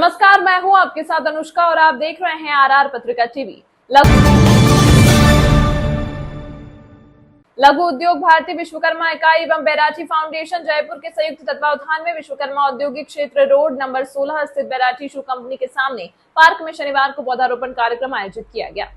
नमस्कार, मैं हूं आपके साथ अनुष्का और आप देख रहे हैं आरआर पत्रिका टीवी। लघु उद्योग भारती विश्वकर्मा इकाई एवं बैराठी फाउंडेशन जयपुर के संयुक्त तत्वावधान में विश्वकर्मा औद्योगिक क्षेत्र रोड नंबर 16 स्थित बैराठी शू कंपनी के सामने पार्क में शनिवार को पौधारोपण कार्यक्रम आयोजित किया गया।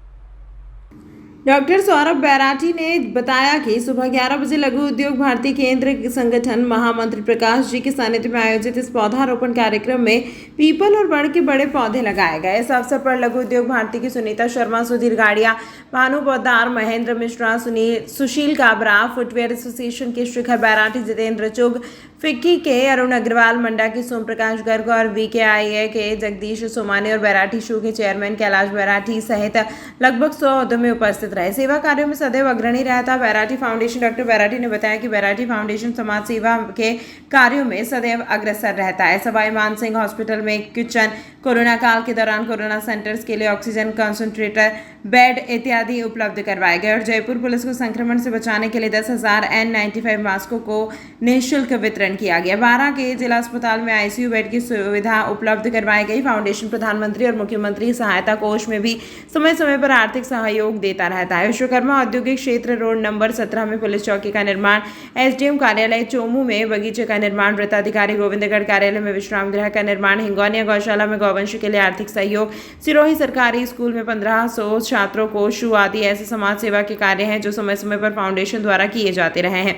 डॉक्टर सौरभ बैराठी ने बताया कि सुबह 11 बजे लघु उद्योग भारती केंद्र संगठन महामंत्री प्रकाश जी के सानिध्य में आयोजित इस पौधारोपण कार्यक्रम में पीपल और बड़ के बड़े पौधे लगाए गए। इस अवसर पर लघु उद्योग भारती की सुनीता शर्मा, सुधीर गाड़िया, भानु पोद्दार, महेंद्र मिश्रा, सुशील काबरा, फुटवेयर एसोसिएशन के शिखर बैराठी, जितेंद्र चुग, फिक्की के अरुण अग्रवाल, मंडा के सोम प्रकाश गर्ग और VKIA के जगदीश सोमानी और बैराठी शू के चेयरमैन कैलाश बैराठी सहित लगभग 100 उद्यमी उपस्थित रहे। सेवा कार्यों में सदैव अग्रणी रहता बैराठी फाउंडेशन। डॉक्टर बैराठी ने बताया कि बैराठी फाउंडेशन समाज सेवा के कार्यों में सदैव अग्रसर रहता है। सवाई मानसिंह हॉस्पिटल में किचन, कोरोना काल के दौरान कोरोना सेंटर्स के लिए ऑक्सीजन कंसंट्रेटर, बेड इत्यादि उपलब्ध करवाए गए और जयपुर पुलिस को संक्रमण से बचाने के लिए 10,000 N95 मास्कों को निःशुल्क वितरण किया गया। 12 के जिला अस्पताल में ICU बेड की सुविधा उपलब्ध करवाई गई। फाउंडेशन प्रधानमंत्री और मुख्यमंत्री सहायता कोष में भी समय समय पर आर्थिक सहयोग देता रहता है। विश्वकर्मा औद्योगिक क्षेत्र रोड नंबर 17 में पुलिस चौकी का निर्माण, SDM कार्यालय चोमू में बगीचे का निर्माण, वृत्ताधिकारी गोविंदगढ़ कार्यालय में विश्राम गृह का निर्माण, हिंगोनिया गौशाला में गौवंश के लिए आर्थिक सहयोग, सिरोही सरकारी स्कूल में 1500 छात्रों को शू आदि ऐसे समाज सेवा के कार्य हैं जो समय समय पर फाउंडेशन द्वारा किए जाते रहे हैं।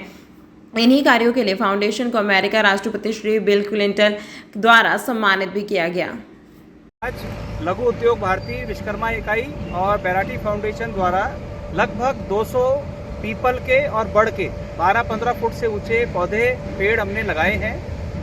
इन्हीं कार्यों के लिए फाउंडेशन को अमेरिका राष्ट्रपति श्री बिल क्लिंटन द्वारा सम्मानित भी किया गया। आज लघु उद्योग भारती विश्वकर्मा इकाई और बैराठी फाउंडेशन द्वारा लगभग 200 पीपल के और बड़ के 12-15 फुट से ऊंचे पौधे पेड़ हमने लगाए हैं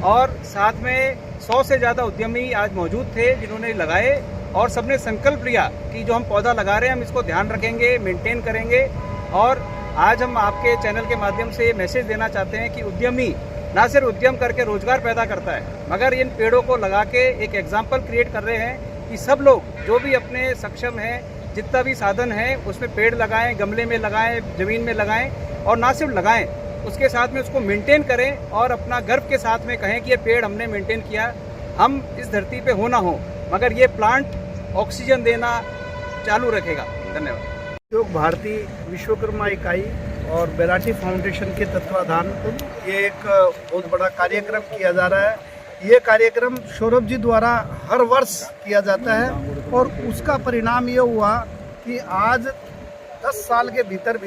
और साथ में 100 से ज़्यादा उद्यमी आज मौजूद थे जिन्होंने लगाए और सबने संकल्प लिया कि जो हम पौधा लगा रहे हैं हम इसको ध्यान रखेंगे, मेंटेन करेंगे। और आज हम आपके चैनल के माध्यम से मैसेज देना चाहते हैं कि उद्यमी ना सिर्फ उद्यम करके रोजगार पैदा करता है मगर इन पेड़ों को लगा के एक एग्जाम्पल क्रिएट कर रहे हैं कि सब लोग जो भी अपने सक्षम हैं, जितना भी साधन है उसमें पेड़ लगाएं, गमले में लगाएं, ज़मीन में लगाएं और ना सिर्फ लगाएं, उसके साथ में उसको मेंटेन करें और अपना गर्व के साथ में कहें कि ये पेड़ हमने मेंटेन किया। हम इस धरती पे हो ना हो मगर ये प्लांट ऑक्सीजन देना चालू रखेगा। धन्यवाद। उद्योग भारती विश्वकर्मा इकाई और बैराठी फाउंडेशन के तत्वाधान ये एक बहुत बड़ा कार्यक्रम किया जा रहा है। ये कार्यक्रम सौरभ जी द्वारा हर वर्ष किया जाता है और उसका परिणाम ये हुआ कि आज 10 साल के भीतर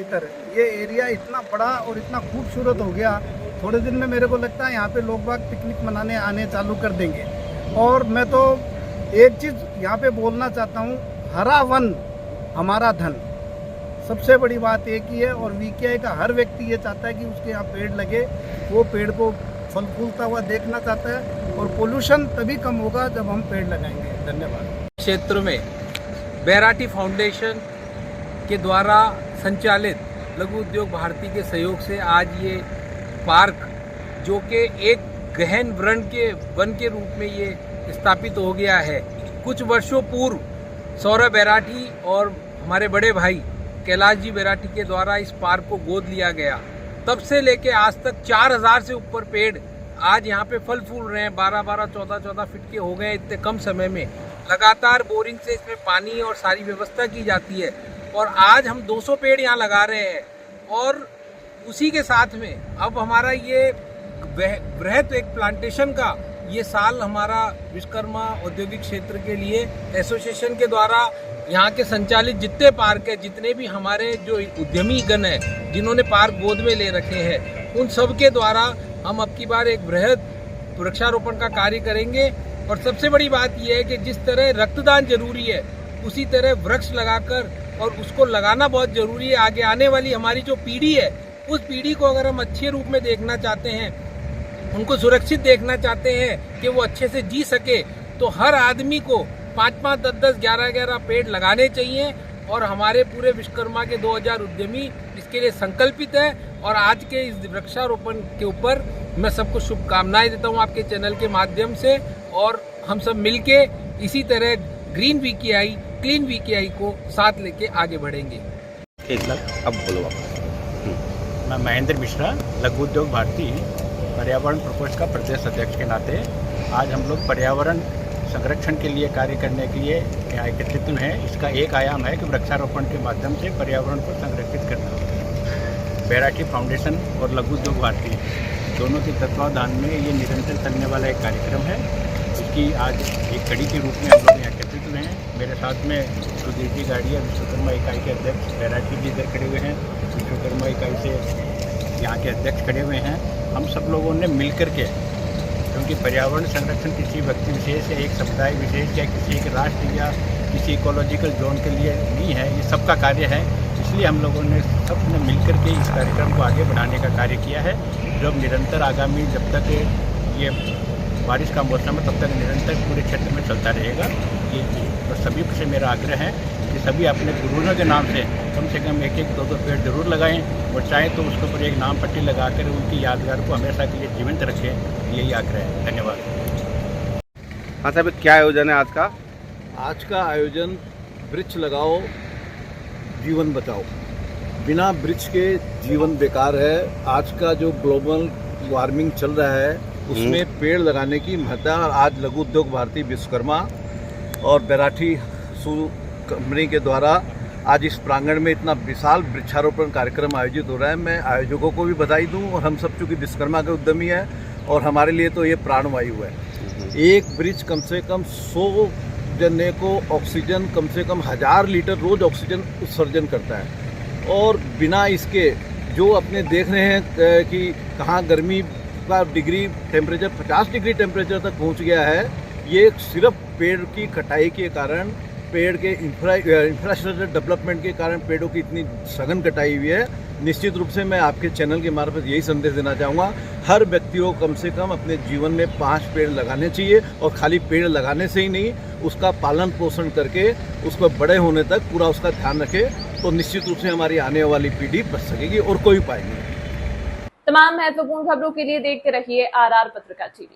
ये एरिया इतना बड़ा और इतना खूबसूरत हो गया। थोड़े दिन में मेरे को लगता है यहाँ पे लोग बाग पिकनिक मनाने आने चालू कर देंगे। और मैं तो एक चीज़ यहाँ पे बोलना चाहता हूँ, हरा वन हमारा धन। सबसे बड़ी बात एक ही है और VKI का हर व्यक्ति ये चाहता है कि उसके यहाँ पेड़ लगे, वो पेड़ को फल फूलता हुआ देखना चाहता है और पोल्यूशन तभी कम होगा जब हम पेड़ लगाएंगे। धन्यवाद। क्षेत्र में बैराठी फाउंडेशन के द्वारा संचालित लघु उद्योग भारती के सहयोग से आज ये पार्क जो कि एक गहन वन के रूप में ये स्थापित हो गया है। कुछ वर्षों पूर्व सौरभ बैराठी और हमारे बड़े भाई कैलाश जी बैराठी के द्वारा इस पार्क को गोद लिया गया। तब से लेके आज तक 4000 से ऊपर पेड़ आज यहाँ पे फल फूल रहे हैं। 12-12, 14-14 फीट के हो गए इतने कम समय में। लगातार बोरिंग से इसमें पानी और सारी व्यवस्था की जाती है और आज हम 200 पेड़ यहाँ लगा रहे हैं। और उसी के साथ में अब हमारा ये बृहद एक प्लांटेशन का ये साल हमारा विश्वकर्मा औद्योगिक क्षेत्र के लिए एसोसिएशन के द्वारा यहाँ के संचालित जितने पार्क है, जितने भी हमारे जो उद्यमी गण हैं जिन्होंने पार्क गोद में ले रखे हैं, उन सब के द्वारा हम अब की बार एक बृहद वृक्षारोपण का कार्य करेंगे। और सबसे बड़ी बात यह है कि जिस तरह रक्तदान जरूरी है उसी तरह वृक्ष लगाकर और उसको लगाना बहुत जरूरी है। आगे आने वाली हमारी जो पीढ़ी है उस पीढ़ी को अगर हम अच्छे रूप में देखना चाहते हैं, उनको सुरक्षित देखना चाहते हैं कि वो अच्छे से जी सके, तो हर आदमी को 5-5, 10-10, 11-11 पेड़ लगाने चाहिए। और हमारे पूरे विश्वकर्मा के 2000 उद्यमी इसके लिए संकल्पित है। और आज के इस वृक्षारोपण के ऊपर मैं सबको शुभकामनाएं देता हूं आपके चैनल के माध्यम से। और हम सब मिलके इसी तरह ग्रीन VKI, क्लीन VKI को साथ लेके आगे बढ़ेंगे। अब बोलो वापस। मैं महेंद्र मिश्रा, लघु उद्योग भारती पर्यावरण प्रकोष्ठ का प्रदेश अध्यक्ष के नाते आज हम लोग पर्यावरण संरक्षण के लिए कार्य करने के लिए यहाँ एकत्रित हैं। इसका एक आयाम है कि वृक्षारोपण के माध्यम से पर्यावरण को संरक्षित करना। बैराठी फाउंडेशन और लघु उद्योग भारती दोनों के तत्वावधान में ये निरंतर चलने वाला एक कार्यक्रम है। इसकी आज एक कड़ी के रूप में हम लोग यहाँ एकत्रित हुए हैं। मेरे साथ में सुधीर जी गाड़िया विश्वकर्मा इकाई के अध्यक्ष बैराठी जी इधर खड़े हुए हैं, विश्वकर्मा इकाई से यहाँ के अध्यक्ष खड़े हुए हैं। हम सब लोगों ने मिलकर के, क्योंकि पर्यावरण संरक्षण किसी व्यक्ति विशेष या एक समुदाय विशेष या किसी एक राष्ट्र या किसी इकोलॉजिकल जोन के लिए नहीं है, ये सबका कार्य है। इसलिए हम लोगों ने सबने मिलकर के इस कार्यक्रम को आगे बढ़ाने का कार्य किया है, जो निरंतर आगामी जब तक ये बारिश का मौसम है तब तक निरंतर पूरे क्षेत्र में चलता रहेगा। ये तो सभी से मेरा आग्रह है कि सभी अपने पूर्वजों के नाम से कम 1-2 पेड़ जरूर लगाएं और चाहें तो उसके ऊपर एक नाम पट्टी लगाकर उनकी यादगार को हमेशा के लिए जीवंत रखें। यही आग्रह है। धन्यवाद। हाँ साहब, क्या आयोजन है आज का? आज का आयोजन वृक्ष लगाओ जीवन बचाओ। बिना वृक्ष के जीवन बेकार है। आज का जो ग्लोबल वार्मिंग चल रहा है उसमें पेड़ लगाने की महत्ता, और आज लघु उद्योग भारती विश्वकर्मा और बैराठी कंपनी के द्वारा आज इस प्रांगण में इतना विशाल वृक्षारोपण कार्यक्रम आयोजित हो रहा है। मैं आयोजकों को भी बधाई दूं, और हम सब चूँकि विश्वकर्मा के उद्यमी हैं और हमारे लिए तो ये प्राणवायु है। एक वृक्ष कम से कम 100 जने को ऑक्सीजन, कम से कम 1000 लीटर रोज ऑक्सीजन उत्सर्जन करता है। और बिना इसके जो अपने देख रहे हैं कि कहाँ गर्मी का डिग्री टेम्परेचर 50 डिग्री टेम्परेचर तक पहुंच गया है, ये सिर्फ पेड़ की कटाई के कारण, पेड़ के इंफ्रास्ट्रक्चर डेवलपमेंट के कारण पेड़ों की इतनी सघन कटाई हुई है। निश्चित रूप से मैं आपके चैनल के मार्फत यही संदेश देना चाहूँगा, हर व्यक्ति को कम से कम अपने जीवन में 5 पेड़ लगाने चाहिए, और खाली पेड़ लगाने से ही नहीं, उसका पालन पोषण करके उसको बड़े होने तक पूरा उसका ध्यान रखें, तो निश्चित रूप से हमारी आने वाली पीढ़ी बच सकेगी और कोई उपाय नहीं। तमाम महत्वपूर्ण खबरों के लिए देखते रहिए RR पत्रकार TV।